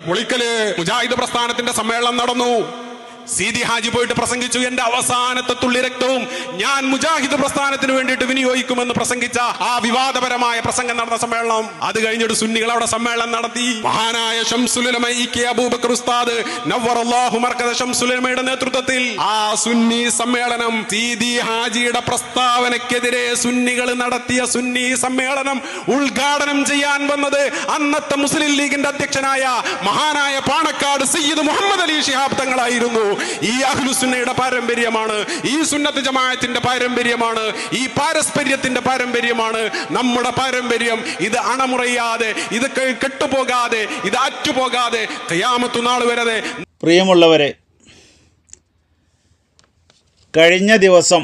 മുളിക്കല് മുജാഹിദ് പ്രസ്ഥാനത്തിന്റെ സമ്മേളനം നടന്നു. സീതി ഹാജി പോയിട്ട് പ്രസംഗിച്ചു, എന്റെ അവസാനത്തെ തുള്ളി രക്തവും ഞാൻ മുജാഹിദ് പ്രസ്ഥാനത്തിന് വേണ്ടിയിട്ട് വിനിയോഗിക്കുമെന്ന് പ്രസംഗിച്ച ആ വിവാദപരമായ പ്രസംഗം നടന്ന സമ്മേളനം. അത് കഴിഞ്ഞിട്ട് സുന്നികൾ അവിടെ സമ്മേളനം നടത്തി. മഹാനായ ശംസുൽ ഉലമ ഇ.കെ. അബൂബക്കർ ഉസ്താദ് നവ്വറല്ലാഹു മർകദ ശംസുൽ ഉലമയുടെ നേതൃത്വത്തിൽ ആ സുന്നി സമ്മേളനം, സീതി ഹാജിയുടെ പ്രസ്താവനയ്ക്കെതിരെ സുന്നികൾ നടത്തിയ സുന്നി സമ്മേളനം ഉദ്ഘാടനം ചെയ്യാൻ വന്നത് അന്നത്തെ മുസ്ലിം ലീഗിന്റെ അധ്യക്ഷനായ മഹാനായ പാണക്കാട് സയ്യിദ് മുഹമ്മദ് അലി ശിഹാബ് തങ്ങളായിരുന്നു. ഈ അഹ്ലുസുന്നയുടെ പാരമ്പര്യമാണ്, ഈ സുന്നത്ത് ജമാഅത്തിന്റെ പാരമ്പര്യമാണ്, ഈ പാരസ്പര്യത്തിന്റെ പാരമ്പര്യമാണ് നമ്മുടെ പാരമ്പര്യം. ഇത് അണമുറയാതെ, ഇത് കെട്ടുപോകാതെ, ഇത് അറ്റുപോകാതെ ഖിയാമത്ത് നാൾ വരെ. പ്രിയമുള്ളവരെ, കഴിഞ്ഞ ദിവസം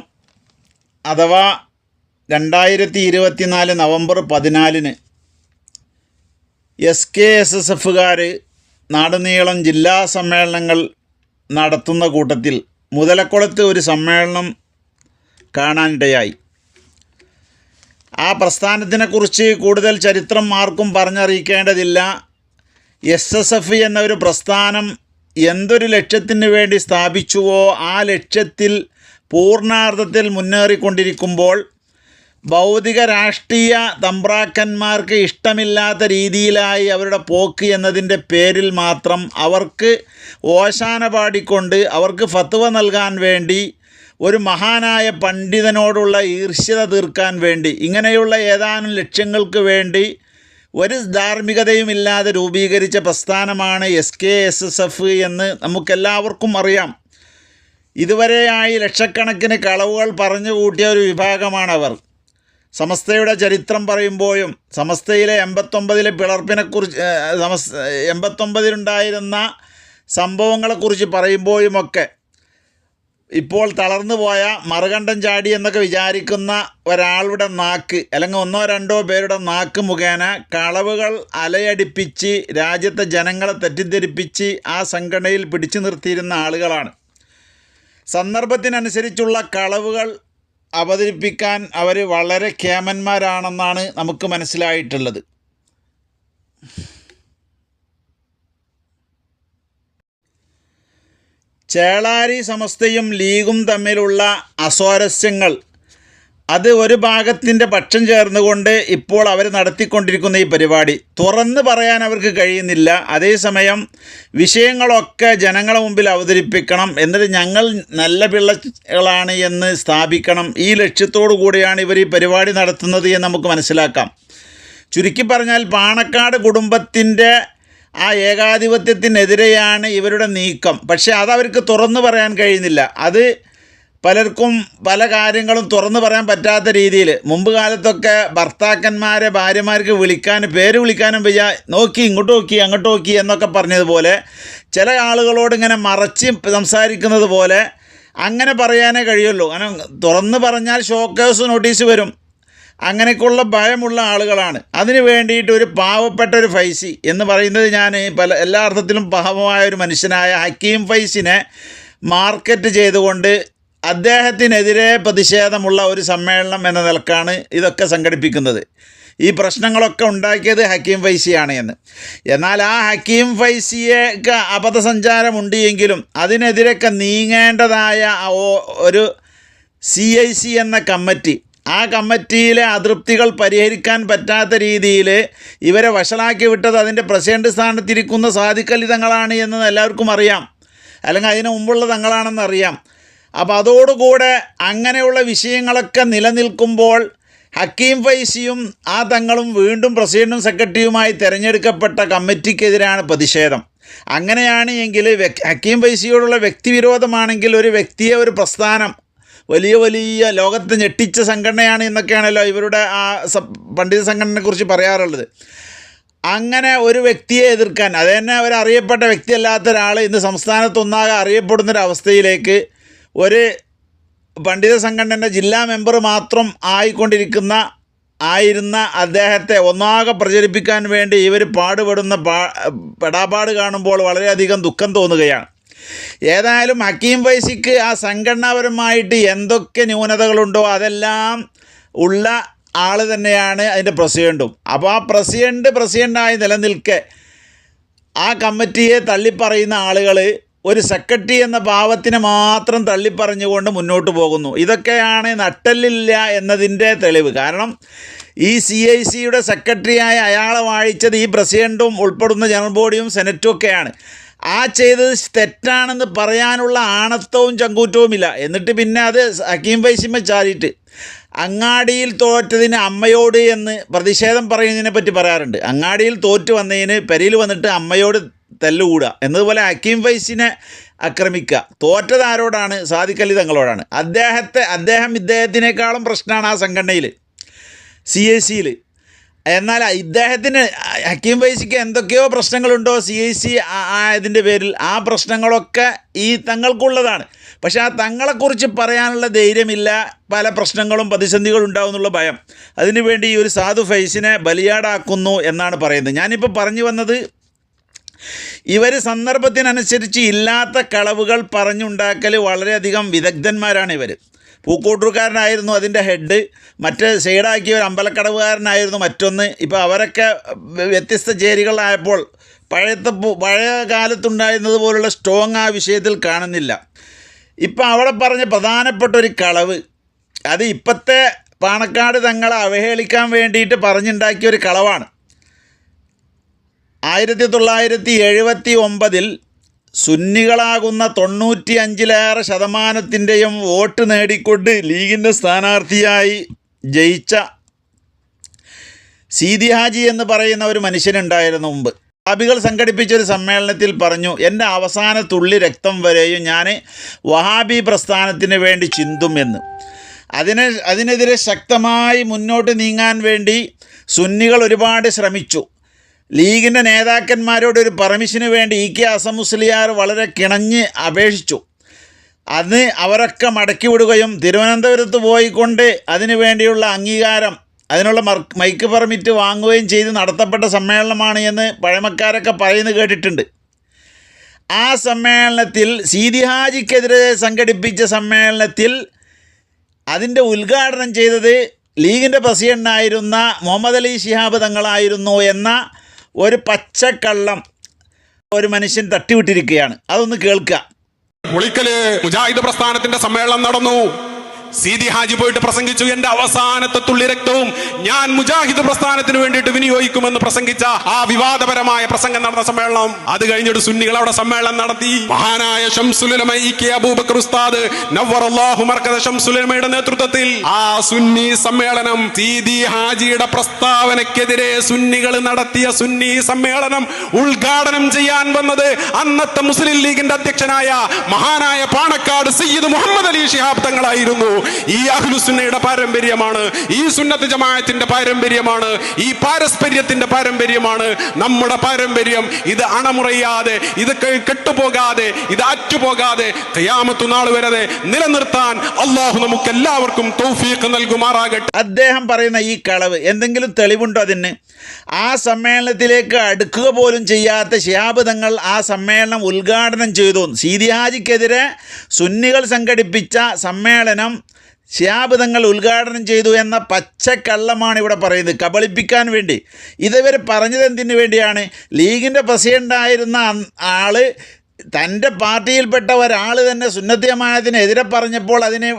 അഥവാ 2024 നവംബർ 14 SKSSFകാർ നാടുനീളം ജില്ലാ സമ്മേളനങ്ങൾ നടത്തുന്ന കൂട്ടത്തിൽ മുതലക്കുളത്ത് ഒരു സമ്മേളനം കാണാനിടയായി. ആ പ്രസ്ഥാനത്തിനെക്കുറിച്ച് കൂടുതൽ ചരിത്രം ആർക്കും പറഞ്ഞറിയിക്കേണ്ടതില്ല. SSF എന്ന ഒരു പ്രസ്ഥാനം എന്തൊരു ലക്ഷ്യത്തിന് വേണ്ടി സ്ഥാപിച്ചുവോ ആ ലക്ഷ്യത്തിൽ പൂർണ്ണാർത്ഥത്തിൽ മുന്നേറിക്കൊണ്ടിരിക്കുമ്പോൾ ഭൗതിക രാഷ്ട്രീയ തമ്പ്രാക്കന്മാർക്ക് ഇഷ്ടമില്ലാത്ത രീതിയിലായി അവരുടെ പോക്ക് എന്നതിൻ്റെ പേരിൽ മാത്രം അവർക്ക് ഓശാന പാടിക്കൊണ്ട് അവർക്ക് ഫത്വ നൽകാൻ വേണ്ടി ഒരു മഹാനായ പണ്ഡിതനോടുള്ള ഈർഷ്യത തീർക്കാൻ വേണ്ടി ഇങ്ങനെയുള്ള ഏതാനും ലക്ഷ്യങ്ങൾക്ക് വേണ്ടി ഒരു ധാർമ്മികതയുമില്ലാതെ രൂപീകരിച്ച പ്രസ്ഥാനമാണ് SKSSF എന്ന് നമുക്കെല്ലാവർക്കും അറിയാം. ഇതുവരെയായി ലക്ഷക്കണക്കിന് കളവുകൾ പറഞ്ഞു കൂട്ടിയ ഒരു വിഭാഗമാണവർ. സമസ്തയുടെ ചരിത്രം പറയുമ്പോഴും സമസ്തയിലെ 89 പിളർപ്പിനെക്കുറിച്ച് 89 സംഭവങ്ങളെക്കുറിച്ച് പറയുമ്പോഴുമൊക്കെ ഇപ്പോൾ തളർന്നു പോയ മറുകണ്ഠം ചാടി എന്നൊക്കെ വിചാരിക്കുന്ന ഒരാളുടെ നാക്ക്, അല്ലെങ്കിൽ 1-2 പേരുടെ നാക്ക് മുഖേന കളവുകൾ അലയടിപ്പിച്ച് രാജ്യത്തെ ജനങ്ങളെ തെറ്റിദ്ധരിപ്പിച്ച് ആ സംഘടനയിൽ പിടിച്ചു നിർത്തിയിരുന്ന ആളുകളാണ്. സന്ദർഭത്തിനനുസരിച്ചുള്ള കളവുകൾ അവതരിപ്പിക്കാൻ അവർ വളരെ കേമന്മാരാണെന്നാണ് നമുക്ക് മനസ്സിലായിട്ടുള്ളത്. ചേളാരി സമസ്തയും ലീഗും തമ്മിലുള്ള അസ്വാരസ്യങ്ങൾ അത് ഒരു ഭാഗത്തിൻ്റെ പക്ഷം ചേർന്നുകൊണ്ട് ഇപ്പോൾ അവർ നടത്തിക്കൊണ്ടിരിക്കുന്ന ഈ പരിപാടി തുറന്ന് പറയാൻ അവർക്ക് കഴിയുന്നില്ല. അതേസമയം വിഷയങ്ങളൊക്കെ ജനങ്ങളെ മുമ്പിൽ അവതരിപ്പിക്കണം, എന്നിട്ട് ഞങ്ങൾ നല്ല പിള്ളകളാണ് എന്ന് സ്ഥാപിക്കണം. ഈ ലക്ഷ്യത്തോടു കൂടിയാണ് ഇവർ ഈ പരിപാടി നടത്തുന്നത് എന്ന് നമുക്ക് മനസ്സിലാക്കാം. ചുരുക്കി പറഞ്ഞാൽ പാണക്കാട് കുടുംബത്തിൻ്റെ ആ ഏകാധിപത്യത്തിനെതിരെയാണ് ഇവരുടെ നീക്കം. പക്ഷേ അതവർക്ക് തുറന്നു പറയാൻ കഴിയുന്നില്ല. അത് പലർക്കും പല കാര്യങ്ങളും തുറന്നു പറയാൻ പറ്റാത്ത രീതിയിൽ മുമ്പ് കാലത്തൊക്കെ ഭർത്താക്കന്മാരെ ഭാര്യമാർക്ക് പേര് വിളിക്കാനും വയ്യ, നോക്കി ഇങ്ങോട്ട് നോക്കി അങ്ങോട്ട് നോക്കി എന്നൊക്കെ പറഞ്ഞതുപോലെ ചില ആളുകളോട് ഇങ്ങനെ മറച്ച് സംസാരിക്കുന്നത് പോലെ അങ്ങനെ പറയാനേ കഴിയുള്ളൂ. അങ്ങനെ തുറന്നു പറഞ്ഞാൽ ഷോക്കേഴ്സ് നോട്ടീസ് വരും. അങ്ങനെയൊക്കെയുള്ള ഭയമുള്ള ആളുകളാണ്. അതിന് വേണ്ടിയിട്ട് ഒരു പാവപ്പെട്ട ഒരു ഫൈസി എന്ന് പറയുന്നത്, ഞാൻ എല്ലാ അർത്ഥത്തിലും പാവമായ ഒരു മനുഷ്യനായ ഹക്കീം ഫൈസിനെ മാർക്കറ്റ് ചെയ്തുകൊണ്ട് അദ്ദേഹത്തിനെതിരെ പ്രതിഷേധമുള്ള ഒരു സമ്മേളനം എന്ന നിലക്കാണ് ഇതൊക്കെ സംഘടിപ്പിക്കുന്നത്. ഈ പ്രശ്നങ്ങളൊക്കെ ഉണ്ടാക്കിയത് ഹക്കീം ഫൈസിയാണ് എന്ന്. എന്നാൽ ആ ഹക്കീം ഫൈസിയൊക്കെ അബദ്ധസഞ്ചാരമുണ്ട് എങ്കിലും അതിനെതിരൊക്കെ നീങ്ങേണ്ടതായ ഒരു CIC എന്ന കമ്മിറ്റി, ആ കമ്മിറ്റിയിലെ അതൃപ്തികൾ പരിഹരിക്കാൻ പറ്റാത്ത രീതിയിൽ ഇവരെ വഷളാക്കി വിട്ടത് അതിൻ്റെ പ്രസിഡന്റ് സ്ഥാനത്തിരിക്കുന്ന സാദിഖ് അലി തങ്ങളാണ് എന്ന് എല്ലാവർക്കും അറിയാം, അല്ലെങ്കിൽ അതിന് മുമ്പുള്ള തങ്ങളാണെന്ന് അറിയാം. അപ്പോൾ അതോടുകൂടെ അങ്ങനെയുള്ള വിഷയങ്ങളൊക്കെ നിലനിൽക്കുമ്പോൾ ഹക്കീം ഫൈസിയും ആ തങ്ങളും വീണ്ടും പ്രസിഡന്റും സെക്രട്ടറിയുമായി തിരഞ്ഞെടുക്കപ്പെട്ട കമ്മിറ്റിക്കെതിരാണ് പ്രതിഷേധം. അങ്ങനെയാണ് എങ്കിൽ ഹക്കീം ഫൈസിയോടുള്ള വ്യക്തിവിരോധമാണെങ്കിൽ ഒരു വ്യക്തിയെ, ഒരു പ്രസ്ഥാനം വലിയ ലോകത്തെ ഞെട്ടിച്ച സംഘടനയാണ് എന്നൊക്കെയാണല്ലോ ഇവരുടെ ആ പണ്ഡിത സംഘടനയെക്കുറിച്ച് പറയാറുള്ളത്. അങ്ങനെ ഒരു വ്യക്തിയെ എതിർക്കാൻ, അത് തന്നെ ഒരു അറിയപ്പെട്ട വ്യക്തിയല്ലാത്ത ഒരാൾ ഇന്ന് സംസ്ഥാനത്തൊന്നാകെ അറിയപ്പെടുന്നൊരവസ്ഥയിലേക്ക് ഒരു പണ്ഡിത സംഘടനയുടെ ജില്ലാ മെമ്പർ മാത്രം ആയിരുന്ന അദ്ദേഹത്തെ ഒന്നാകെ പ്രചരിപ്പിക്കാൻ വേണ്ടി ഇവർ പാടുപെടുന്ന പെടാപാട് കാണുമ്പോൾ വളരെയധികം ദുഃഖം തോന്നുകയാണ്. ഏതായാലും ഹക്കീം ഫൈസിക്ക് ആ സംഘടനാപരമായിട്ട് എന്തൊക്കെ ന്യൂനതകളുണ്ടോ അതെല്ലാം ഉള്ള ആൾ തന്നെയാണ് അതിൻ്റെ പ്രസിഡൻറ്റും. അപ്പോൾ ആ പ്രസിഡൻ്റായി നിലനിൽക്കെ ആ കമ്മിറ്റിയെ തള്ളിപ്പറയുന്ന ആളുകൾ ഒരു സെക്രട്ടറി എന്ന ഭാവത്തിനെ മാത്രം തള്ളിപ്പറഞ്ഞുകൊണ്ട് മുന്നോട്ട് പോകുന്നു. ഇതൊക്കെയാണ് നട്ടെല്ലില്ല എന്നതിൻ്റെ തെളിവ്. കാരണം ഈ CICയുടെ സെക്രട്ടറിയായ അയാളെ വാഴിച്ചത് ഈ പ്രസിഡൻറ്റും ഉൾപ്പെടുന്ന ജനറൽ ബോഡിയും സെനറ്റും ഒക്കെയാണ്. ആ ചെയ്തത് തെറ്റാണെന്ന് പറയാനുള്ള ആണത്തവും ചങ്കൂറ്റവുമില്ല. എന്നിട്ട് പിന്നെ അത് ഹക്കീം ഫൈസിമ ചാരിയിട്ട് അങ്ങാടിയിൽ തോറ്റതിന് അമ്മയോട് എന്ന് പ്രതിഷേധം പറയുന്നതിനെ പറ്റി പറയാറുണ്ട്. അങ്ങാടിയിൽ തോറ്റു വന്നതിന് പെരയിൽ വന്നിട്ട് അമ്മയോട് തല്ലുകൂടുക എന്നതുപോലെ ഹക്കീം ഫൈസിനെ ആക്രമിക്കുക. തോറ്റത് ആരോടാണ്? സാദിഖ് അലി തങ്ങളോടാണ്. അദ്ദേഹം ഇദ്ദേഹത്തിനേക്കാളും പ്രശ്നമാണ് ആ സംഘടനയിൽ, CICയിൽ. എന്നാൽ ഇദ്ദേഹത്തിന് ഹക്കീം ഫൈസിക്ക് എന്തൊക്കെയോ പ്രശ്നങ്ങളുണ്ടോ CIC ആയതിൻ്റെ പേരിൽ, ആ പ്രശ്നങ്ങളൊക്കെ ഈ തങ്ങൾക്കുള്ളതാണ്. പക്ഷേ ആ തങ്ങളെക്കുറിച്ച് പറയാനുള്ള ധൈര്യമില്ല. പല പ്രശ്നങ്ങളും പ്രതിസന്ധികളും ഉണ്ടാകുന്നുള്ള ഭയം. അതിനുവേണ്ടി ഈ ഒരു സാധു ഫൈസിനെ ബലിയാടാക്കുന്നു എന്നാണ് പറയുന്നത്. ഞാനിപ്പോൾ പറഞ്ഞു വന്നത്, ഇവർ സന്ദർഭത്തിനനുസരിച്ച് ഇല്ലാത്ത കളവുകൾ പറഞ്ഞുണ്ടാക്കൽ വളരെയധികം വിദഗ്ധന്മാരാണ് ഇവർ. പൂക്കോട്ടൂർക്കാരനായിരുന്നു അതിൻ്റെ ഹെഡ്, മറ്റേ സൈഡാക്കിയ ഒരു അമ്പലക്കടവുകാരനായിരുന്നു മറ്റൊന്ന്. ഇപ്പോൾ അവരൊക്കെ വ്യത്യസ്ത ചേരികളായപ്പോൾ പഴയ കാലത്തുണ്ടായിരുന്നത് പോലുള്ള സ്ട്രോങ് ആ വിഷയത്തിൽ കാണുന്നില്ല. ഇപ്പം അവിടെ പറഞ്ഞ പ്രധാനപ്പെട്ട ഒരു കളവ്, അത് ഇപ്പോഴത്തെ പാണക്കാട് തങ്ങളെ അവഹേളിക്കാൻ വേണ്ടിയിട്ട് പറഞ്ഞുണ്ടാക്കിയ ഒരു കളവാണ്. 1979 സുന്നികളാകുന്ന 95% വോട്ട് നേടിക്കൊണ്ട് ലീഗിൻ്റെ സ്ഥാനാർത്ഥിയായി ജയിച്ച സീതി ഹാജി എന്ന് പറയുന്ന ഒരു മനുഷ്യനുണ്ടായിരുന്നു മുമ്പ്. വഹാബികൾ സംഘടിപ്പിച്ചൊരു സമ്മേളനത്തിൽ പറഞ്ഞു, എൻ്റെ അവസാന തുള്ളി രക്തം വരെയും ഞാൻ വഹാബി പ്രസ്ഥാനത്തിന് വേണ്ടി ചിന്തും എന്ന്. അതിനെതിരെ ശക്തമായി മുന്നോട്ട് നീങ്ങാൻ വേണ്ടി സുന്നികൾ ഒരുപാട് ശ്രമിച്ചു. ലീഗിൻ്റെ നേതാക്കന്മാരോട് ഒരു പെർമിഷന് വേണ്ടി EK ഹസൻ മുസ്ലിയാർ വളരെ കിണഞ്ഞ് അപേക്ഷിച്ചു. അന്ന് അവരൊക്കെ മടക്കി വിടുകയും തിരുവനന്തപുരത്ത് പോയിക്കൊണ്ട് അതിനു വേണ്ടിയുള്ള അംഗീകാരം, അതിനുള്ള മൈക്ക് പെർമിറ്റ് വാങ്ങുകയും ചെയ്ത് നടത്തപ്പെട്ട സമ്മേളനമാണ് എന്ന് പഴമക്കാരൊക്കെ പറയുന്നത് കേട്ടിട്ടുണ്ട്. ആ സമ്മേളനത്തിൽ സീതി ഹാജിക്കെതിരെ സംഘടിപ്പിച്ച സമ്മേളനത്തിൽ അതിൻ്റെ ഉദ്ഘാടനം ചെയ്തത് ലീഗിൻ്റെ പ്രസിഡൻ്റായിരുന്ന മുഹമ്മദ് അലി ശിഹാബ് തങ്ങളായിരുന്നു എന്ന ഒരു പച്ചക്കള്ളം ഒരു മനുഷ്യൻ തട്ടിവിട്ടിരിക്കുകയാണ്. അതൊന്ന് കേൾക്കുക. മുളിക്കല് മുജാഹിദ് പ്രസ്ഥാനത്തിന്റെ സമ്മേളനം നടന്നു. സീതി ഹാജി പോയിട്ട് പ്രസംഗിച്ചു, എന്റെ അവസാനത്തെ തുള്ളി രക്തവും ഞാൻ മുജാഹിദ് പ്രസ്ഥാനത്തിന് വേണ്ടിയിട്ട് വിനിയോഗിക്കുമെന്ന് പ്രസംഗിച്ച ആ വിവാദപരമായ പ്രസംഗം നടന്ന സമ്മേളനം. അത് കഴിഞ്ഞിട്ട് സുന്നികൾ അവിടെ സമ്മേളനം നടത്തി. മഹാനായ ശംസുൽ ഉലമ EK അബൂബക്കർ ഉസ്താദ് നവ്വറല്ലാഹു മർകദ ശംസുൽ ഉലമയുടെ നേതൃത്വത്തിൽ ആ സുന്നി സമ്മേളനം, സീതി ഹാജിയുടെ പ്രസ്താവനയ്ക്കെതിരെ സുന്നികൾ നടത്തിയ സുന്നി സമ്മേളനം ഉദ്ഘാടനം ചെയ്യാൻ വന്നത് അന്നത്തെ മുസ്ലിം ലീഗിന്റെ അധ്യക്ഷനായ മഹാനായ പാണക്കാട് സയ്യിദ് മുഹമ്മദ് അലി ശിഹാബ് തങ്ങളായിരുന്നു. ഈ അഹ്ലുസുന്നയുടെ പാരമ്പര്യമാണ്, ഈ സുന്നത്ത് ജമാഅത്തിന്റെ പാരമ്പര്യമാണ്, ഈ പാരസ്പര്യത്തിന്റെ പാരമ്പര്യമാണ് നമ്മുടെ പാരമ്പര്യം. ഇത് അണമുറയാതെ, ഇത് കെട്ടുപോകാതെ, ഇത് അറ്റുപോകാതെ ഖിയാമത്ത് നാൾ വരെ നിലനിർത്താൻ അല്ലാഹു നമുക്ക് എല്ലാവർക്കും തൗഫീഖ് നൽകുമാറാകട്ടെ. അദ്ദേഹം പറയുന്ന ഈ കളവ് എന്തെങ്കിലും തെളിവുണ്ടോ അതിന്? ആ സമ്മേളനത്തിലേക്ക് അടുക്കുക പോലും ചെയ്യാത്ത ശിഹാബ് തങ്ങൾ ആ സമ്മേളനം ഉദ്ഘാടനം ചെയ്തു. സീതി ഹാജിക്കെതിരെ സുന്നികൾ സംഘടിപ്പിച്ച സമ്മേളനം ശിഹാബ് തങ്ങൾ ഉദ്ഘാടനം ചെയ്തു എന്ന പച്ചക്കള്ളമാണ് ഇവിടെ പറയുന്നത്, കബളിപ്പിക്കാൻ വേണ്ടി. ഇതുവർ പറഞ്ഞത് എന്തിനു വേണ്ടിയാണ്? ലീഗിൻ്റെ പ്രസിഡൻ്റായിരുന്ന ആൾ തൻ്റെ പാർട്ടിയിൽപ്പെട്ട ഒരാൾ തന്നെ സുന്നത്ത് ജമാഅത്തിനെതിരെ പറഞ്ഞപ്പോൾ അതിനെ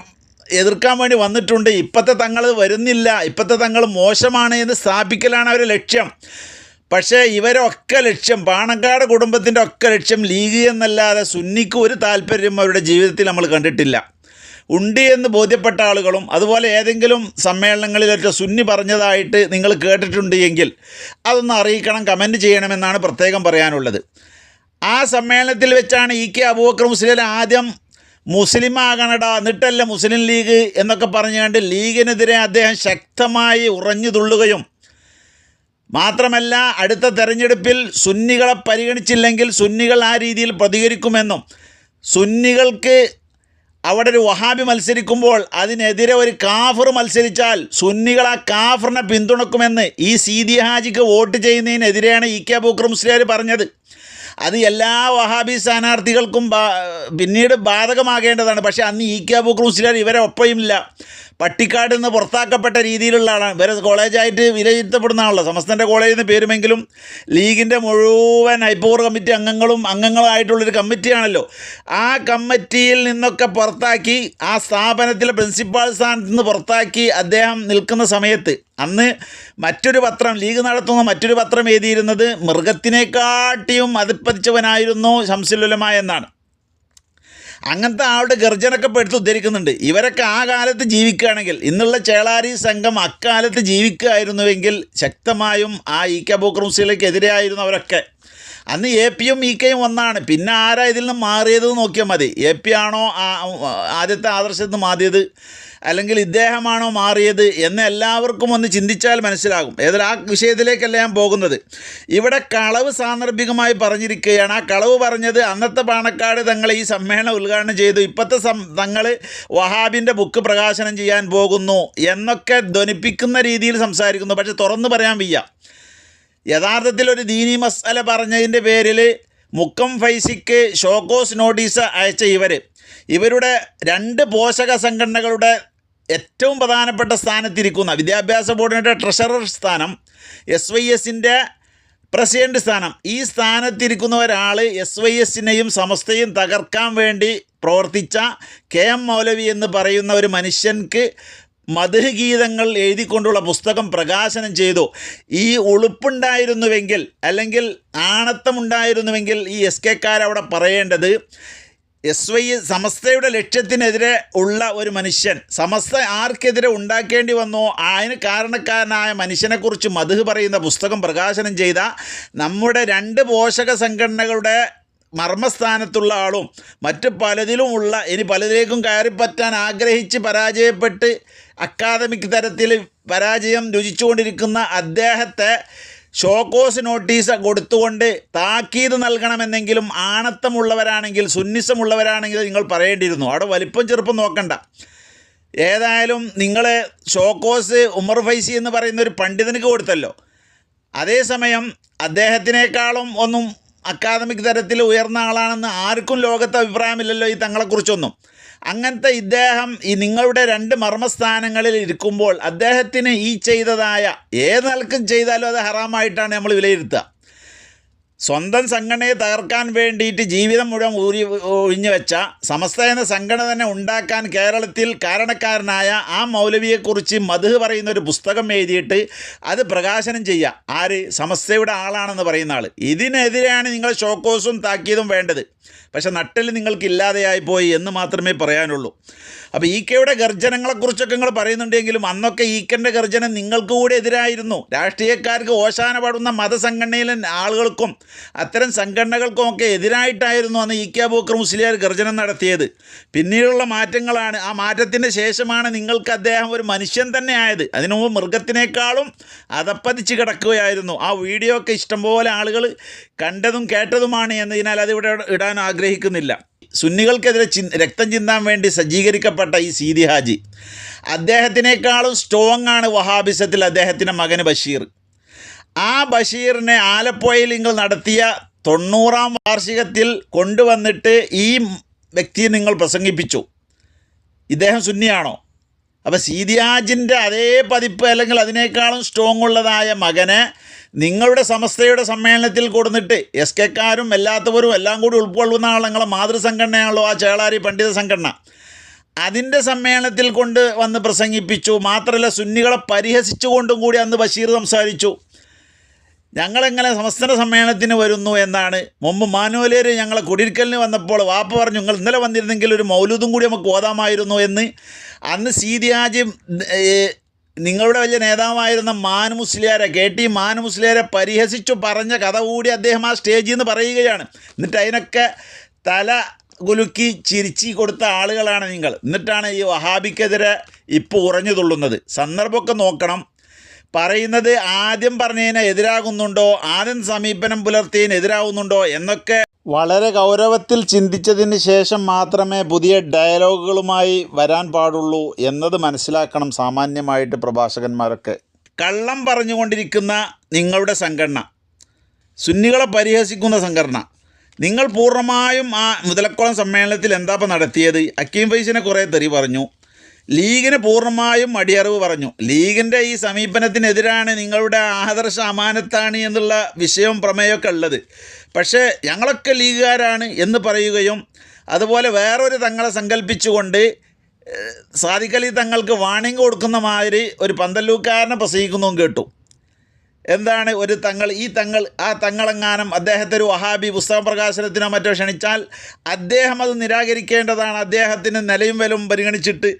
എതിർക്കാൻ വേണ്ടി വന്നിട്ടുണ്ട്. ഇപ്പോഴത്തെ തങ്ങൾ വരുന്നില്ല, ഇപ്പോഴത്തെ തങ്ങൾ മോശമാണ് എന്ന് സ്ഥാപിക്കലാണ് അവരുടെ ലക്ഷ്യം. പക്ഷേ ഇവരൊക്കെ ലക്ഷ്യം, പാണക്കാട് കുടുംബത്തിൻ്റെ ഒക്കെ ലക്ഷ്യം ലീഗ് എന്നല്ലാതെ സുന്നിക്ക് ഒരു താല്പര്യം അവരുടെ ജീവിതത്തിൽ നമ്മൾ കണ്ടിട്ടില്ല. ഉണ്ട് എന്ന് ബോധ്യപ്പെട്ട ആളുകളും അതുപോലെ ഏതെങ്കിലും സമ്മേളനങ്ങളിലൊറ്റ സുന്നി പറഞ്ഞതായിട്ട് നിങ്ങൾ കേട്ടിട്ടുണ്ട് എങ്കിൽ അതൊന്ന് അറിയിക്കണം, കമൻറ്റ് ചെയ്യണമെന്നാണ് പ്രത്യേകം പറയാനുള്ളത്. ആ സമ്മേളനത്തിൽ വെച്ചാണ് EK അബൂബക്കർ മുസ്ലിയാർ ആദ്യം മുസ്ലിം ആകണട എന്നിട്ടല്ല മുസ്ലിം ലീഗ് എന്നൊക്കെ പറഞ്ഞുകൊണ്ട് ലീഗിനെതിരെ അദ്ദേഹം ശക്തമായി ഉറഞ്ഞു തുള്ളുകയും മാത്രമല്ല അടുത്ത തെരഞ്ഞെടുപ്പിൽ സുന്നികളെ പരിഗണിച്ചില്ലെങ്കിൽ സുന്നികൾ ആ രീതിയിൽ പ്രതികരിക്കുമെന്നും, സുന്നികൾക്ക് അവിടെ ഒരു വഹാബി മത്സരിക്കുമ്പോൾ അതിനെതിരെ ഒരു കാഫർ മത്സരിച്ചാൽ സുന്നികൾ ആ കാഫറിനെ പിന്തുണക്കുമെന്ന് ഈ സീതി ഹാജിക്ക് വോട്ട് ചെയ്യുന്നതിനെതിരെയാണ് EK അബൂബക്കർ മുസ്ലിയാർ പറഞ്ഞത്. അത് എല്ലാ വഹാബി സ്ഥാനാർത്ഥികൾക്കും പിന്നീട് ബാധകമാകേണ്ടതാണ്. പക്ഷേ അന്ന് EK അബൂബക്കർ മുസ്ലിയാർ ഇവരെ ഒപ്പമില്ല. പട്ടിക്കാട് നിന്ന് പുറത്താക്കപ്പെട്ട രീതിയിലുള്ള ആളാണ്. വേറെ കോളേജായിട്ട് വിലയിരുത്തപ്പെടുന്ന ആളല്ല. സമസ്തൻ്റെ കോളേജിൽ നിന്ന് പേരുമെങ്കിലും ലീഗിൻ്റെ മുഴുവൻ ഹൈപ്പവർ കമ്മിറ്റി അംഗങ്ങളായിട്ടുള്ളൊരു കമ്മിറ്റിയാണല്ലോ. ആ കമ്മിറ്റിയിൽ നിന്നൊക്കെ പുറത്താക്കി, ആ സ്ഥാപനത്തിലെ പ്രിൻസിപ്പാൾ സ്ഥാനത്ത് നിന്ന് പുറത്താക്കി അദ്ദേഹം നിൽക്കുന്ന സമയത്ത് അന്ന് മറ്റൊരു പത്രം, ലീഗ് നടത്തുന്ന മറ്റൊരു പത്രം എഴുതിയിരുന്നത് മൃഗത്തിനെക്കാട്ടിയും അതിപ്പതിച്ചവനായിരുന്നു ശംസുൽ ഉലമ എന്നാണ്. അങ്ങനത്തെ ആളുടെ ഗർജനൊക്കെ ഇപ്പോൾ എടുത്ത് ഉദ്ധരിക്കുന്നുണ്ട്. ഇവരൊക്കെ ആ കാലത്ത് ജീവിക്കുകയാണെങ്കിൽ, ഇന്നുള്ള ചേളാരി സംഘം അക്കാലത്ത് ജീവിക്കുകയായിരുന്നുവെങ്കിൽ ശക്തമായും ആ ഇ.കെ. അബൂബക്കർ മുസ്ലിയാർക്ക് എതിരെയായിരുന്നു അവരൊക്കെ. അന്ന് എ.പിയും ഇ.കെയും ഒന്നാണ്. പിന്നെ ആരാ ഇതിൽ നിന്ന് മാറിയത് നോക്കിയാൽ മതി. എ.പി ആണോ ആദ്യത്തെ ആദർശത്തിൽ നിന്ന് മാറിയത്, അല്ലെങ്കിൽ ഇദ്ദേഹമാണോ മാറിയത് എന്ന് എല്ലാവർക്കും ഒന്ന് ചിന്തിച്ചാൽ മനസ്സിലാകും. ഏതായാലും ആ വിഷയത്തിലേക്കല്ല ഞാൻ പോകുന്നത്. ഇവിടെ കളവ് സാന്ദർഭികമായി പറഞ്ഞിരിക്കുകയാണ്. ആ കളവ് പറഞ്ഞത് അന്നത്തെ പാണക്കാട് തങ്ങൾ ഈ സമ്മേളനം ഉദ്ഘാടനം ചെയ്തു, ഇപ്പോഴത്തെ തങ്ങൾ വഹാബിൻ്റെ ബുക്ക് പ്രകാശനം ചെയ്യാൻ പോകുന്നു എന്നൊക്കെ ധ്വനിപ്പിക്കുന്ന രീതിയിൽ സംസാരിക്കുന്നു. പക്ഷെ തുറന്നു പറയാൻ വയ്യ. യഥാർത്ഥത്തിൽ ഒരു ദീനി മസ്അല പറഞ്ഞതിൻ്റെ പേരിൽ മുക്കം ഫൈസിക്ക് ഷോക്കോസ് നോട്ടീസ് അയച്ച ഇവരുടെ 2 പോഷക സംഘടനകളുടെ ഏറ്റവും പ്രധാനപ്പെട്ട സ്ഥാനത്തിരിക്കുന്ന വിദ്യാഭ്യാസ ബോർഡിൻ്റെ ട്രഷറർ സ്ഥാനം, SYSൻ്റെ പ്രസിഡന്റ് സ്ഥാനം, ഈ സ്ഥാനത്തിരിക്കുന്ന ഒരാൾ SYSനെയും സമസ്തയും തകർക്കാൻ വേണ്ടി പ്രവർത്തിച്ച KM മൗലവി എന്ന് പറയുന്ന ഒരു മനുഷ്യൻക്ക് മദ്ഹ് ഗീതങ്ങൾ എഴുതിക്കൊണ്ടുള്ള പുസ്തകം പ്രകാശനം ചെയ്തു. ഈ ഉളുപ്പുണ്ടായിരുന്നുവെങ്കിൽ, അല്ലെങ്കിൽ ആണത്തമുണ്ടായിരുന്നുവെങ്കിൽ ഈ SKക്കാരവിടെ പറയേണ്ടത്, SYS സമസ്തയുടെ ലക്ഷ്യത്തിനെതിരെ ഉള്ള ഒരു മനുഷ്യൻ, സമസ്ത ആർക്കെതിരെ ഉണ്ടാക്കേണ്ടി വന്നോ അതിന് കാരണക്കാരനായ മനുഷ്യനെക്കുറിച്ച് മദ്ഹ് പറയുന്ന പുസ്തകം പ്രകാശനം ചെയ്ത നമ്മുടെ 2 പോഷക സംഘടനകളുടെ മർമ്മസ്ഥാനത്തുള്ള ആളും മറ്റ് പലതിലുമുള്ള, ഇനി പലതിലേക്കും കയറിപ്പറ്റാൻ ആഗ്രഹിച്ച് പരാജയപ്പെട്ട് അക്കാദമിക് തരത്തിൽ പരാജയം രുചിച്ചുകൊണ്ടിരിക്കുന്ന അദ്ദേഹത്തെ ഷോക്കോസ് നോട്ടീസ് കൊടുത്തുകൊണ്ട് താക്കീത് നൽകണമെന്നെങ്കിലും ആണത്തമുള്ളവരാണെങ്കിൽ, സുന്നിസമുള്ളവരാണെങ്കിൽ നിങ്ങൾ പറയേണ്ടിയിരുന്നു. അവിടെ വലിപ്പം ചെറുപ്പം നോക്കണ്ട. ഏതായാലും നിങ്ങൾ ഷോക്കോസ് ഉമർ ഫൈസി എന്ന് പറയുന്ന ഒരു പണ്ഡിതനിക്ക് കൊടുത്തല്ലോ. അതേസമയം അദ്ദേഹത്തിനേക്കാളും ഒന്നും അക്കാദമിക് തരത്തിൽ ഉയർന്ന ആളാണെന്ന് ആർക്കും ലോകത്ത് അഭിപ്രായമില്ലല്ലോ ഈ തങ്ങളെക്കുറിച്ചൊന്നും. അങ്ങനത്തെ ഇദ്ദേഹം ഈ നിങ്ങളുടെ 2 മർമ്മസ്ഥാനങ്ങളിൽ ഇരിക്കുമ്പോൾ അദ്ദേഹത്തിന് ഈ ചെയ്തതായ ഏത് നിലക്കും ചെയ്താലും അത് ഹറാമായിട്ടാണ് നമ്മൾ വിലയിരുത്തുക. സ്വന്തം സംഘടനയെ തകർക്കാൻ വേണ്ടിയിട്ട് ജീവിതം മുഴുവൻ ഒഴിഞ്ഞു വെച്ച സമസ്ത എന്ന സംഘടന തന്നെ ഉണ്ടാക്കാൻ കേരളത്തിൽ കാരണക്കാരനായ ആ മൗലവിയെക്കുറിച്ച് മദ്ഹ് പറയുന്ന ഒരു പുസ്തകം എഴുതിയിട്ട് അത് പ്രകാശനം ചെയ്യുക. ആര്? സമസ്തയുടെ ആളാണെന്ന് പറയുന്ന ആൾ. ഇതിനെതിരെയാണ് നിങ്ങൾ ഷോക്കോസും താക്കീതും വേണ്ടത്. പക്ഷെ നട്ടിൽ നിങ്ങൾക്ക് ഇല്ലാതെയായി പോയി എന്ന് മാത്രമേ പറയാനുള്ളൂ. അപ്പോൾ ഇ.കെയുടെ ഗർജനങ്ങളെക്കുറിച്ചൊക്കെ നിങ്ങൾ പറയുന്നുണ്ടെങ്കിലും അന്നൊക്കെ ഇ.കെൻ്റെ ഗർജനം നിങ്ങൾക്ക് കൂടെ എതിരായിരുന്നു. രാഷ്ട്രീയക്കാർക്ക് ഓശാന പാടുന്ന മതസംഘടനയിലെ ആളുകൾക്കും അത്തരം സംഘടനകൾക്കുമൊക്കെ എതിരായിട്ടായിരുന്നു അന്ന് ഇ.കെ. അബൂബക്കർ മുസ്ലിയാർ ഗർജനം നടത്തിയത്. പിന്നീടുള്ള മാറ്റങ്ങളാണ്, ആ മാറ്റത്തിൻ്റെ ശേഷമാണ് നിങ്ങൾക്ക് അദ്ദേഹം ഒരു മനുഷ്യൻ തന്നെ ആയത്. അതിനു മുമ്പ് മൃഗത്തിനേക്കാളും അതപ്പതിച്ച് കിടക്കുകയായിരുന്നു. ആ വീഡിയോ ഒക്കെ ഇഷ്ടംപോലെ ആളുകൾ കണ്ടതും കേട്ടതുമാണ് എന്നതിനാൽ അതിവിടെ ഇടാൻ ആഗ്രഹിക്കുന്നില്ല. സുന്നികൾക്കെതിരെ രക്തം ചിന്താൻ വേണ്ടി സജ്ജീകരിക്കപ്പെട്ട ഈ സീതി ഹാജി, അദ്ദേഹത്തിനേക്കാളും സ്ട്രോങ് ആണ് വഹാബിസത്തിൽ അദ്ദേഹത്തിൻ്റെ മകന് ബഷീർ. ആ ബഷീറിനെ ആലപ്പുഴയിൽ നിങ്ങൾ നടത്തിയ 90ാം വാർഷികത്തിൽ കൊണ്ടുവന്നിട്ട് ഈ വ്യക്തിയെ നിങ്ങൾ പ്രസംഗിപ്പിച്ചു. ഇദ്ദേഹം സുന്നിയാണോ? അപ്പോൾ സീതി ഹാജിൻ്റെ അതേ പതിപ്പ് അല്ലെങ്കിൽ അതിനേക്കാളും സ്ട്രോങ് ഉള്ളതായ മകനെ നിങ്ങളുടെ സമസ്തയുടെ സമ്മേളനത്തിൽ കൊടുത്തിട്ട് SKക്കാരും അല്ലാത്തവരും എല്ലാം കൂടി ഉൾക്കൊള്ളുന്ന ആൾ നിങ്ങളെ മാതൃസംഘടനയാണല്ലോ ആ ചേളാരി പണ്ഡിത സംഘടന. അതിൻ്റെ സമ്മേളനത്തിൽ കൊണ്ട് വന്ന് പ്രസംഗിപ്പിച്ചു. മാത്രമല്ല സുന്നികളെ പരിഹസിച്ചുകൊണ്ടും കൂടി അന്ന് ബഷീർ സംസാരിച്ചു. ഞങ്ങളെങ്ങനെ സമസ്തയുടെ സമ്മേളനത്തിന് വരുന്നു എന്നാണ്. മുമ്പ് മാനുവലേർ ഞങ്ങളെ കുടിയിരിക്കലിന് വന്നപ്പോൾ വാപ്പ പറഞ്ഞു, നിങ്ങൾ ഇന്നലെ വന്നിരുന്നെങ്കിൽ ഒരു മൗലൂദും കൂടി നമുക്ക് ഓതാമായിരുന്നു എന്ന്. അന്ന് സീതി ഹാജി നിങ്ങളുടെ വലിയ നേതാവായിരുന്ന മാനു മുസ്ലിയാരെ, KT മാനു മുസ്ലിയാരെ പരിഹസിച്ചു പറഞ്ഞ കഥ കൂടി അദ്ദേഹം ആ സ്റ്റേജിൽ നിന്ന് പറയുകയാണ്. എന്നിട്ട് അതിനൊക്കെ തല കുലുക്കി ചിരിച്ചു കൊടുത്ത ആളുകളാണ് നിങ്ങൾ. എന്നിട്ടാണ് ഈ വഹാബിക്കെതിരെ ഇപ്പോൾ ഉറഞ്ഞു തുള്ളുന്നത്. സന്ദർഭമൊക്കെ നോക്കണം. പറയുന്നത് ആദ്യം പറഞ്ഞതിന് എതിരാകുന്നുണ്ടോ, ആദ്യം സമീപനം പുലർത്തിയതിന് എതിരാകുന്നുണ്ടോ എന്നൊക്കെ വളരെ ഗൗരവത്തിൽ ചിന്തിച്ചതിന് ശേഷം മാത്രമേ പുതിയ ഡയലോഗുകളുമായി വരാൻ പാടുള്ളൂ എന്നത് മനസ്സിലാക്കണം സാമാന്യമായിട്ട് പ്രഭാഷകന്മാരൊക്കെ. കള്ളം പറഞ്ഞുകൊണ്ടിരിക്കുന്ന നിങ്ങളുടെ സംഘടന, സുന്നികളെ പരിഹസിക്കുന്ന സംഘടന, നിങ്ങൾ പൂർണ്ണമായും ആ മുതലക്കുളം സമ്മേളനത്തിൽ എന്താ ഇപ്പോൾ നടത്തിയത്? ഹക്കീം ഫൈസിനെ കുറേ തെറി പറഞ്ഞു, ലീഗിന് പൂർണ്ണമായും അടിയറവ് പറഞ്ഞു. ലീഗിൻ്റെ ഈ സമീപനത്തിനെതിരാണ്, നിങ്ങളുടെ ആദർശ അമാനത്താണ് എന്നുള്ള വിഷയവും പ്രമേയമൊക്കെ ഉള്ളത്. പക്ഷേ ഞങ്ങളൊക്കെ ലീഗുകാരാണ് എന്ന് പറയുകയും അതുപോലെ വേറൊരു തങ്ങളെ സങ്കല്പിച്ചുകൊണ്ട് സാദിഖ് അലി തങ്ങൾക്ക് വാണിംഗ് കൊടുക്കുന്ന മാതിരി ഒരു പന്തല്ലൂക്കാരനെ പ്രസംഗിക്കുന്നതും കേട്ടു. എന്താണ് ഒരു തങ്ങൾ, ഈ തങ്ങൾ, ആ തങ്ങളെങ്ങാനും അദ്ദേഹത്തെ ഒരു വഹാബി പുസ്തക പ്രകാശനത്തിനോ മറ്റോ ക്ഷണിച്ചാൽ അദ്ദേഹം അത് നിരാകരിക്കേണ്ടതാണ്. അദ്ദേഹത്തിന് നിലയും വിലയും പരിഗണിച്ചിട്ട്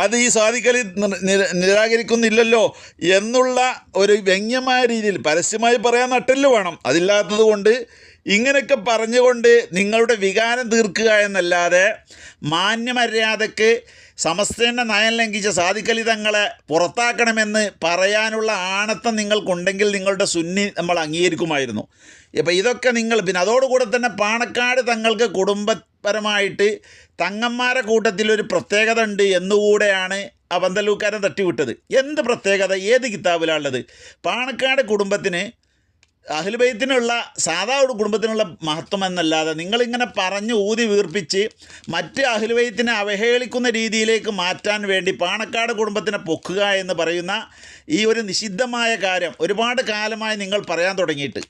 അത് ഈ സാദിഖ് അലി നിരാകരിക്കുന്നില്ലല്ലോ എന്നുള്ള ഒരു വ്യംഗ്യമായ രീതിയിൽ പരസ്യമായി പറയാൻ നട്ടെല്ല് വേണം. അതില്ലാത്തത് കൊണ്ട് ഇങ്ങനെയൊക്കെ പറഞ്ഞുകൊണ്ട് നിങ്ങളുടെ വികാരം തീർക്കുക എന്നല്ലാതെ മാന്യമര്യാദക്ക് സമസ്തേൻ്റെ നയം ലംഘിച്ച സാദിഖ് അലി തങ്ങളെ പുറത്താക്കണമെന്ന് പറയാനുള്ള ആണത്തം നിങ്ങൾക്കുണ്ടെങ്കിൽ നിങ്ങളുടെ സുന്നി നമ്മൾ അംഗീകരിക്കുമായിരുന്നു. അപ്പോൾ ഇതൊക്കെ നിങ്ങൾ പിന്നെ അതോടുകൂടെ തന്നെ പാണക്കാട് തങ്ങൾക്ക് കുടുംബപരമായിട്ട് തങ്ങന്മാരെ കൂട്ടത്തിലൊരു പ്രത്യേകത ഉണ്ട് എന്നുകൂടെയാണ് ആ പന്തല്ലൂക്കാരൻ തട്ടിവിട്ടത്. എന്ത് പ്രത്യേകത? ഏത് കിതാബിലാണുള്ളത്? പാണക്കാട് കുടുംബത്തിന് അഹ്ലുബൈത്തിനുള്ള സാധാ ഒരു കുടുംബത്തിനുള്ള മഹത്വം എന്നല്ലാതെ നിങ്ങളിങ്ങനെ പറഞ്ഞ് ഊതി വീർപ്പിച്ച് മറ്റ് അഹ്ലുബൈത്തിനെ അവഹേളിക്കുന്ന രീതിയിലേക്ക് മാറ്റാൻ വേണ്ടി പാണക്കാട് കുടുംബത്തിനെ പൊക്കുക എന്ന് പറയുന്ന ഈ ഒരു നിഷിദ്ധമായ കാര്യം ഒരുപാട് കാലമായി നിങ്ങൾ പറയാൻ തുടങ്ങിയിട്ട്,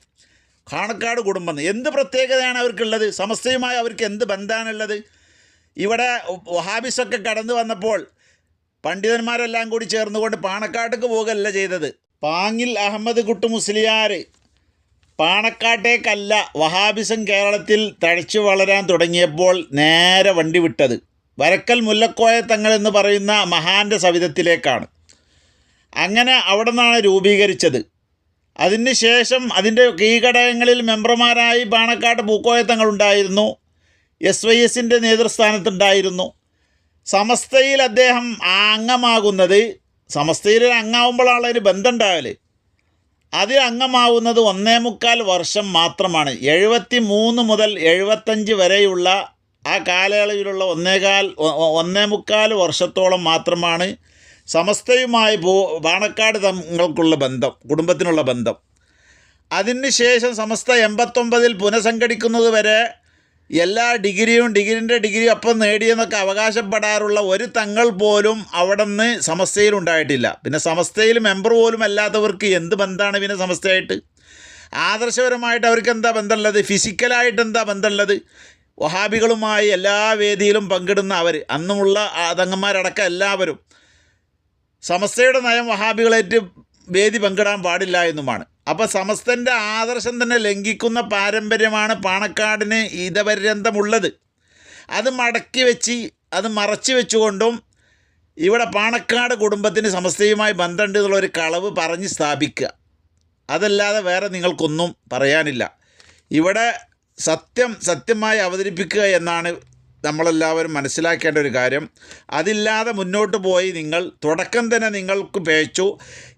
പാണക്കാട് കുടുംബം എന്ത് പ്രത്യേകതയാണ് അവർക്കുള്ളത്? സമസ്തയുമായി അവർക്ക് എന്ത് ബന്ധമാണുള്ളത്? ഇവിടെ വഹാബിസൊക്കെ കടന്നു വന്നപ്പോൾ പണ്ഡിതന്മാരെല്ലാം കൂടി ചേർന്നുകൊണ്ട് പാണക്കാട്ടേക്ക് പോകുകയല്ല ചെയ്തത്. പാങ്ങിൽ അഹമ്മദ് കുട്ടു മുസ്ലിയാർ പാണക്കാട്ടേക്കല്ല വഹാബിസം കേരളത്തിൽ തഴച്ചു വളരാൻ തുടങ്ങിയപ്പോൾ നേരെ വണ്ടി വിട്ടത് വരക്കൽ മുല്ലക്കോയ തങ്ങൾ എന്ന് പറയുന്ന മഹാൻ്റെ സവിധത്തിലേക്കാണ്. അങ്ങനെ അവിടെ നിന്നാണ് രൂപീകരിച്ചത്. അതിന് ശേഷം അതിൻ്റെ കീഴടകങ്ങളിൽ മെമ്പർമാരായി പാണക്കാട് പൂക്കോയ തങ്ങളുണ്ടായിരുന്നു, SYSൻ്റെ നേതൃസ്ഥാനത്തുണ്ടായിരുന്നു. സമസ്തയിൽ അദ്ദേഹം അംഗമാകുന്നത്, സമസ്തയിൽ അംഗമാകുമ്പോഴാണ് അതിന് ബന്ധം ഉണ്ടാകൽ. അത് അംഗമാവുന്നത് 1.25 വർഷം മാത്രമാണ്. 73 മുതൽ 75 വരെയുള്ള ആ കാലയളവിലുള്ള 1.25 വർഷത്തോളം മാത്രമാണ് സമസ്തയുമായി പാണക്കാട് തങ്ങൾക്കുള്ള ബന്ധം, കുടുംബത്തിനുള്ള ബന്ധം. അതിന് ശേഷം സമസ്ത 89 പുനഃസംഘടിക്കുന്നത് വരെ എല്ലാ ഡിഗ്രിൻ്റെ ഡിഗ്രി അപ്പം നേടിയെന്നൊക്കെ അവകാശപ്പെടാറുള്ള ഒരു തങ്ങൾ പോലും അവിടെ നിന്ന് സമസ്തയിൽ ഉണ്ടായിട്ടില്ല. പിന്നെ സമസ്തയിൽ മെമ്പർ പോലും അല്ലാത്തവർക്ക് എന്ത് ബന്ധമാണ് പിന്നെ സമസ്തയായിട്ട്? ആദർശപരമായിട്ട് അവർക്ക് എന്താ ബന്ധമുള്ളത്? ഫിസിക്കലായിട്ട് എന്താ ബന്ധമുള്ളത്? വഹാബികളുമായി എല്ലാ വേദിയിലും പങ്കിടുന്ന അവർ, അന്നുമുള്ള തങ്ങന്മാരടക്കം എല്ലാവരും സമസ്തയുടെ നയം വഹാബികളേറ്റ് വേദി പങ്കിടാൻ പാടില്ല എന്നുമാണ്. അപ്പോൾ സമസ്തൻ്റെ ആദർശം തന്നെ ലംഘിക്കുന്ന പാരമ്പര്യമാണ് പാണക്കാടിന് ഇതപര്യന്തമുള്ളത്. അത് മടക്കി വെച്ച്, അത് മറച്ചു വെച്ചുകൊണ്ടും ഇവിടെ പാണക്കാട് കുടുംബത്തിന് സമസ്തയുമായി ബന്ധമുണ്ട് എന്നുള്ളൊരു കളവ് പറഞ്ഞ് സ്ഥാപിക്കുക, അതല്ലാതെ വേറെ നിങ്ങൾക്കൊന്നും പറയാനില്ല. ഇവിടെ സത്യമായി അവതരിപ്പിക്കുക എന്നാണ് നമ്മളെല്ലാവരും മനസ്സിലാക്കേണ്ട ഒരു കാര്യം. അതില്ലാതെ മുന്നോട്ട് പോയി നിങ്ങൾ തുടക്കം തന്നെ നിങ്ങൾക്ക് പേച്ചു.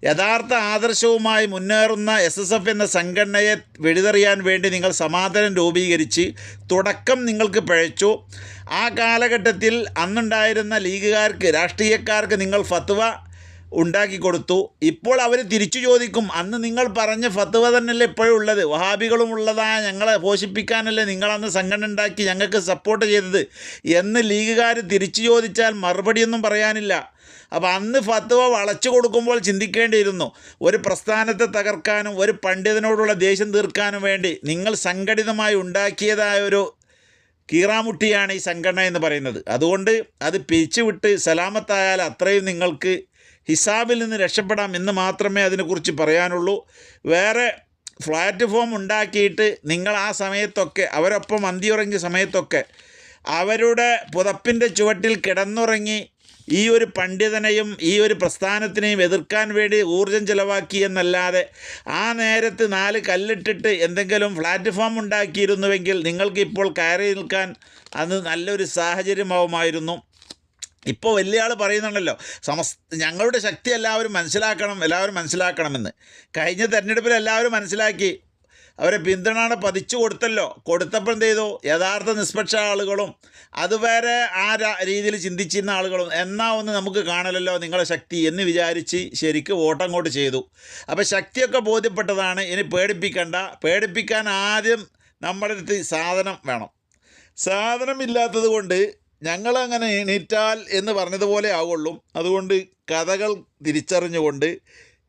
യഥാർത്ഥ ആദർശവുമായി മുന്നേറുന്ന SSF എന്ന സംഘടനയെ വെടിതെറിയാൻ വേണ്ടി നിങ്ങൾ സമാധാനം രൂപീകരിച്ച് തുടക്കം നിങ്ങൾക്ക് പിഴച്ചു. ആ കാലഘട്ടത്തിൽ അന്നുണ്ടായിരുന്ന ലീഗുകാർക്ക്, രാഷ്ട്രീയക്കാർക്ക് നിങ്ങൾ ഫത്വ ഉണ്ടാക്കി കൊടുത്തു. ഇപ്പോൾ അവർ തിരിച്ചു ചോദിക്കും, അന്ന് നിങ്ങൾ പറഞ്ഞ ഫത്വ തന്നെയല്ലേ ഇപ്പോഴും ഉള്ളത്? വഹാബികളും ഉള്ളതായ ഞങ്ങളെ പോഷിപ്പിക്കാനല്ലേ നിങ്ങളന്ന് സംഘടന ഉണ്ടാക്കി ഞങ്ങൾക്ക് സപ്പോർട്ട് ചെയ്തത് എന്ന് ലീഗുകാർ തിരിച്ചു ചോദിച്ചാൽ മറുപടിയൊന്നും പറയാനില്ല. അപ്പോൾ അന്ന് ഫത്വ വളച്ചു കൊടുക്കുമ്പോൾ ചിന്തിക്കേണ്ടിയിരുന്നു, ഒരു പ്രസ്ഥാനത്തെ തകർക്കാനും ഒരു പണ്ഡിതനോടുള്ള ദേഷ്യം തീർക്കാനും വേണ്ടി നിങ്ങൾ സംഘടിതമായി ഉണ്ടാക്കിയതായ ഒരു കീറാമുട്ടിയാണ് ഈ സംഘടന എന്ന് പറയുന്നത്. അതുകൊണ്ട് അത് പിരിച്ചുവിട്ട് സലാമത്തായാൽ അത്രയും നിങ്ങൾക്ക് ഹിസാബിൽ നിന്ന് രക്ഷപ്പെടാം എന്ന് മാത്രമേ അതിനെക്കുറിച്ച് പറയാനുള്ളൂ. വേറെ പ്ലാറ്റ്ഫോം ഉണ്ടാക്കിയിട്ട് നിങ്ങൾ ആ സമയത്തൊക്കെ അവരൊപ്പം അന്തിയുറങ്ങിയ സമയത്തൊക്കെ അവരുടെ പുതപ്പിൻ്റെ ചുവട്ടിൽ കിടന്നുറങ്ങി ഈ ഒരു പണ്ഡിതനെയും ഈ ഒരു പ്രസ്ഥാനത്തിനെയും എതിർക്കാൻ വേണ്ടി ഊർജം ചിലവാക്കി എന്നല്ലാതെ ആ നേരത്ത് 4 കല്ലിട്ടിട്ട് എന്തെങ്കിലും പ്ലാറ്റ്ഫോം ഉണ്ടാക്കിയിരുന്നുവെങ്കിൽ നിങ്ങൾക്കിപ്പോൾ കയറി നിൽക്കാൻ അത് നല്ലൊരു സാഹചര്യമാവുമായിരുന്നു. ഇപ്പോൾ വലിയ ആൾ പറയുന്നുണ്ടല്ലോ, ഞങ്ങളുടെ ശക്തി എല്ലാവരും മനസ്സിലാക്കണമെന്ന്. കഴിഞ്ഞ തെരഞ്ഞെടുപ്പിൽ എല്ലാവരും മനസ്സിലാക്കി, അവരെ പിന്തുണ പതിച്ചു കൊടുത്തപ്പോൾ എന്ത് ചെയ്തു? യഥാർത്ഥ നിഷ്പക്ഷ ആളുകളും അതുവരെ ആ രീതിയിൽ ചിന്തിച്ചിരുന്ന ആളുകളും ഒന്ന് നമുക്ക് കാണലല്ലോ നിങ്ങളെ ശക്തി എന്ന് വിചാരിച്ച് ശരിക്കും വോട്ടങ്ങോട്ട് ചെയ്തു. അപ്പോൾ ശക്തിയൊക്കെ ബോധ്യപ്പെട്ടതാണ്. ഇനി പേടിപ്പിക്കണ്ട. പേടിപ്പിക്കാൻ ആദ്യം നമ്മുടെ അടുത്ത് സാധനം വേണം. സാധനമില്ലാത്തത് കൊണ്ട് ഞങ്ങളങ്ങനെ എണീറ്റാൽ എന്ന് പറഞ്ഞതുപോലെ ആവുള്ളൂ. അതുകൊണ്ട് കഥകൾ തിരിച്ചറിഞ്ഞുകൊണ്ട്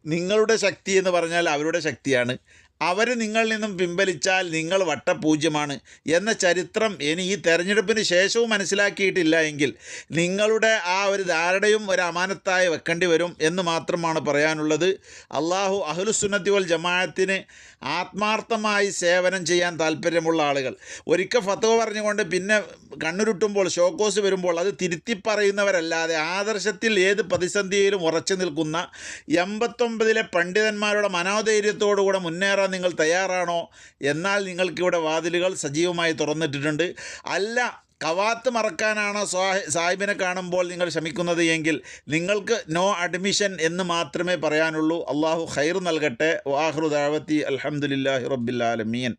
നിങ്ങളുടെ ശക്തി എന്ന് പറഞ്ഞാൽ അവരുടെ ശക്തിയാണ്, അവർ നിങ്ങളിൽ നിന്നും പിൻവലിച്ചാൽ നിങ്ങൾ വട്ടപൂജ്യമാണ് എന്ന ചരിത്രം ഇനി ഈ തെരഞ്ഞെടുപ്പിന് ശേഷവും മനസ്സിലാക്കിയിട്ടില്ല എങ്കിൽ നിങ്ങളുടെ ആ ഒരു ധാരണയും ഒരു അമാനത്തായി വെക്കേണ്ടി വരും എന്ന് മാത്രമാണ് പറയാനുള്ളത്. അള്ളാഹു അഹ്ലുസുന്നത്തി വൽ ജമാഅത്തിന് ആത്മാർത്ഥമായി സേവനം ചെയ്യാൻ താല്പര്യമുള്ള ആളുകൾ, ഒരിക്കൽ ഫത്വ പറഞ്ഞുകൊണ്ട് പിന്നെ കണ്ണുരുട്ടുമ്പോൾ ഷോക്കോസ് വരുമ്പോൾ അത് തിരുത്തി പറയുന്നവരല്ലാതെ ആദർശത്തിൽ ഏത് പ്രതിസന്ധിയിലും ഉറച്ചു നിൽക്കുന്ന 89 പണ്ഡിതന്മാരുടെ മനോധൈര്യത്തോടുകൂടെ മുന്നേറാൻ നിങ്ങൾ തയ്യാറാണോ? എന്നാൽ നിങ്ങൾക്കിവിടെ വാതിലുകൾ സജീവമായി തുറന്നിട്ടിട്ടുണ്ട്. അല്ല, കവാത്ത് മറക്കാനാണോ സാഹിബിനെ കാണുമ്പോൾ നിങ്ങൾ ശ്രമിക്കുന്നത് എങ്കിൽ നിങ്ങൾക്ക് നോ അഡ്മിഷൻ എന്ന് മാത്രമേ പറയാനുള്ളൂ. അള്ളാഹു ഖൈർ നൽകട്ടെ. വാഹിറു ദഅവതി അൽഹംദുലില്ലാഹി റബ്ബിൽ ആലമീൻ.